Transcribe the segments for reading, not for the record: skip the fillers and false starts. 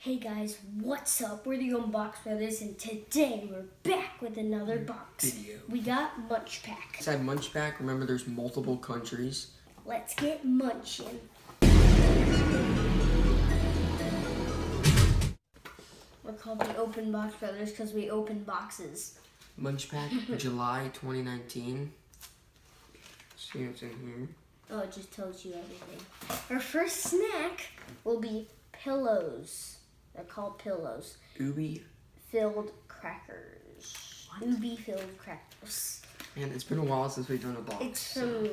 Hey guys, what's up? We're the Unbox Brothers, and today we're back with another box. Video. We got MunchPak. Inside MunchPak, remember there's multiple countries. Let's get munching. We're called the Open Box Brothers because we open boxes. MunchPak, July 2019. See what's in here. Oh, it just tells you everything. Our first snack will be pillows. They're called pillows. Ubi-filled crackers. What? Ubi-filled crackers. Man, it's been a while since we've done a box. It's from...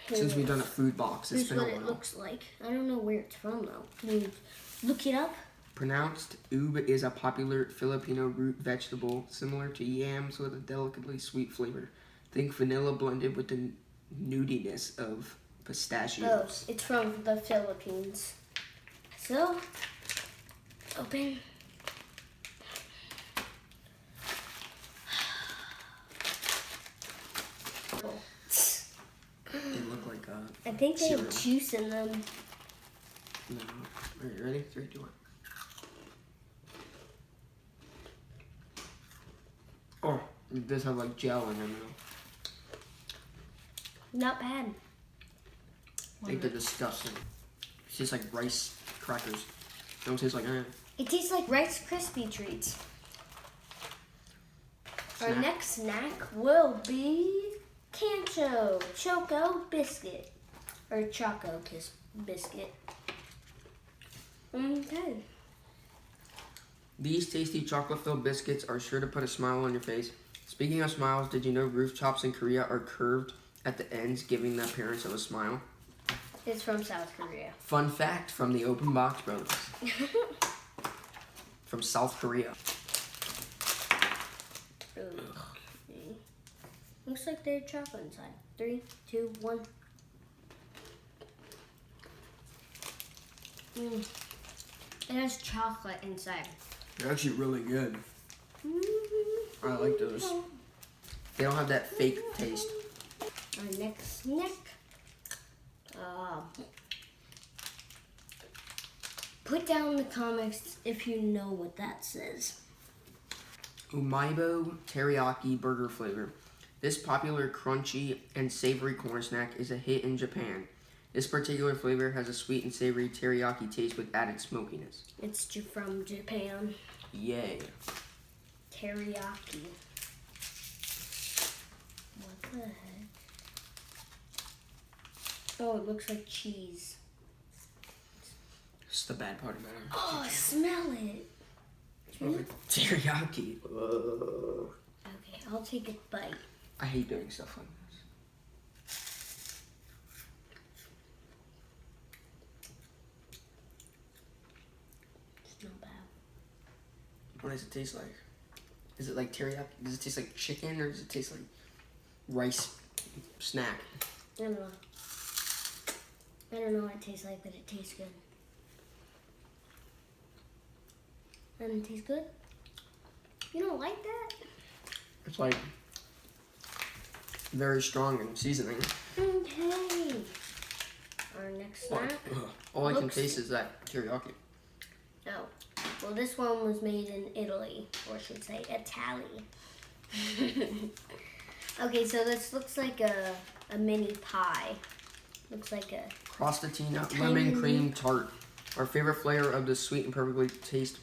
since we've done a food box, it's been a while. Here's what it looks like. I don't know where it's from, though. Can you look it up? Pronounced, ube is a popular Filipino root vegetable similar to yams with a delicately sweet flavor. Think vanilla blended with the nudiness of pistachios. Oh, it's from the Philippines. So, open. They look like I think they cereal. have juice in them. No. Are you ready? 3, 2, 1. Oh, it does have like gel in them though. Not bad. I think they're disgusting. It tastes like rice crackers. Don't taste like It tastes like Rice Krispie treats. Our Snack. next snack will be Cancho Choco Biscuit. Or Choco Biscuit. Okay. These tasty chocolate-filled biscuits are sure to put a smile on your face. Speaking of smiles, did you know rooftops in Korea are curved at the ends, giving the appearance of a smile? It's from South Korea. Fun fact from the Open Box Brothers. From South Korea. Okay. Looks like there's chocolate inside. 3, 2, 1. It has chocolate inside. They're actually really good. I like those. They don't have that fake taste. Our next snack. Put down in the comments if you know what that says. Umaibo teriyaki burger flavor. This popular crunchy and savory corn snack is a hit in Japan. This particular flavor has a sweet and savory teriyaki taste with added smokiness. It's from Japan. Yay. Teriyaki. What the heck? Oh, it looks like cheese. It's the bad part about it. Oh, smell it. It smells like teriyaki. Ugh. Okay, I'll take a bite. I hate doing stuff like this. It's not bad. What does it taste like? Is it like teriyaki? Does it taste like chicken or does it taste like rice snack? I don't know. I don't know what it tastes like, but it tastes good. And it tastes good? You don't like that? It's like very strong in seasoning. Okay. Our next snack. All I can taste is that teriyaki. Oh. Well, this one was made in Italy, or I should say Italy. Okay, so this looks like a mini pie. Looks like a Crostatina lemon cream tart. Our favorite flavor of the sweet and perfectly taste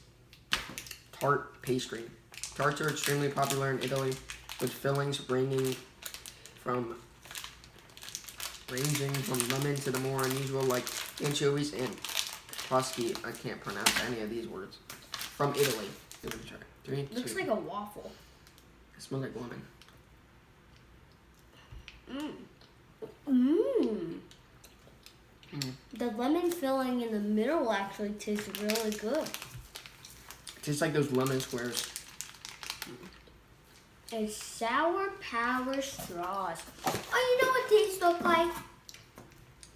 tart pastry. Tarts are extremely popular in Italy, with fillings ranging from lemon to the more unusual like anchovies and crusty. I can't pronounce any of these words. From Italy. Give it a try. 3, 2. looks like a waffle. It smells like lemon. The lemon filling in the middle actually tastes really good. It tastes like those lemon squares. It's Sour Power straws. Oh, you know what these look like?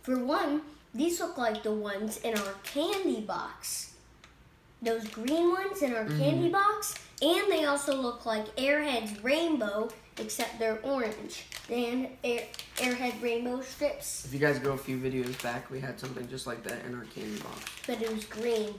For one, these look like the ones in our candy box. Those green ones in our candy box. And they also look like Airhead's Rainbow, except they're orange. They have Airhead Rainbow strips. If you guys go a few videos back, we had something just like that in our candy box. But it was green.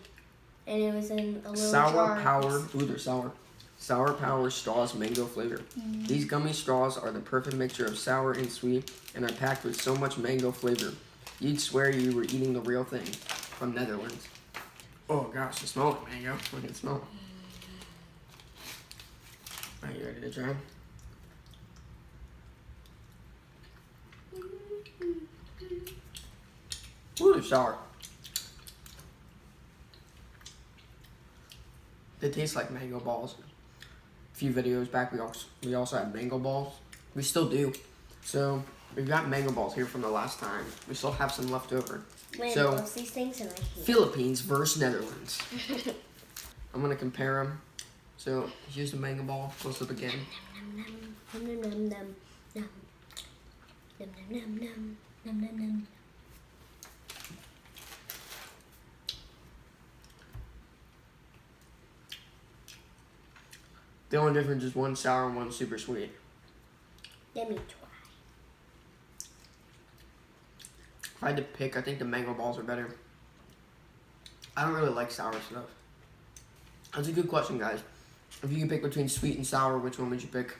and it was in a little Sour jar. Power. Ooh, they're sour. Sour Power Straws Mango Flavor. These gummy straws are the perfect mixture of sour and sweet and are packed with so much mango flavor. You'd swear you were eating the real thing. From Netherlands. Oh gosh, it smells like mango. Look at the smell. Are you ready to try? Ooh, they're sour. They taste like mango balls. A few videos back, we also had mango balls. We still do. So we've got mango balls here from the last time. We still have some left over. Landon loves these things and I hate Philippines versus Netherlands. I'm gonna compare them. So here's the mango ball. Close up again. The only difference is one sour and one super sweet. Let me try. If I had to pick, I think the mango balls are better. I don't really like sour stuff. That's a good question, guys. If you could pick between sweet and sour, which one would you pick?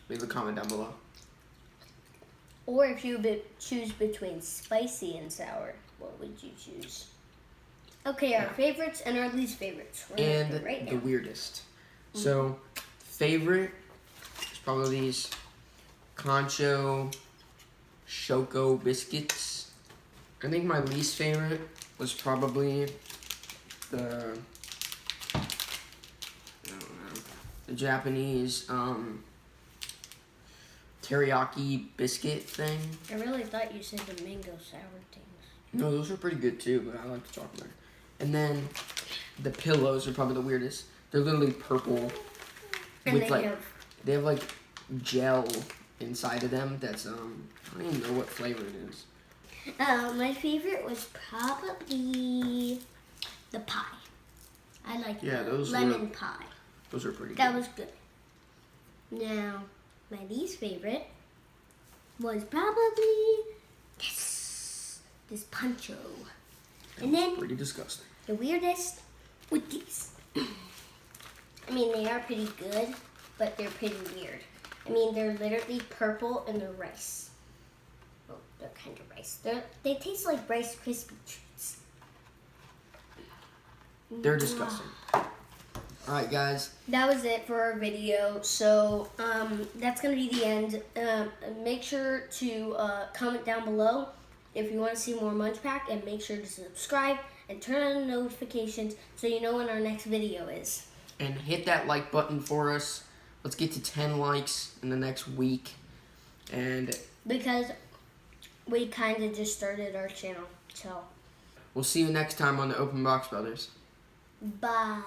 Leave a comment down below. Or if you would choose between spicy and sour, what would you choose? Okay, our favorites and our least favorites. And right the now. weirdest. So, favorite is probably these Concho Choco biscuits. I think my least favorite was probably the Japanese teriyaki biscuit thing. I really thought you said the mango sour things. No, those are pretty good too, but I like to talk about it. And then the pillows are probably the weirdest. They're literally purple. And they have like gel inside of them that's I don't even know what flavor it is. My favorite was probably the pie. I like lemon pie. Those are pretty good. That was good. Now, my least favorite was probably this poncho. And then pretty disgusting. The weirdest with these. I mean, they are pretty good, but they're pretty weird. I mean, they're literally purple and they're rice. Well, they're kind of rice. They taste like Rice Krispie treats. They're disgusting. Alright, guys. That was it for our video. So, that's going to be the end. Make sure to comment down below if you want to see more MunchPak, and make sure to subscribe and turn on the notifications so you know when our next video is. And hit that like button for us. Let's get to 10 likes in the next week. And because we kind of just started our channel. So we'll see you next time on the Open Box Brothers. bye.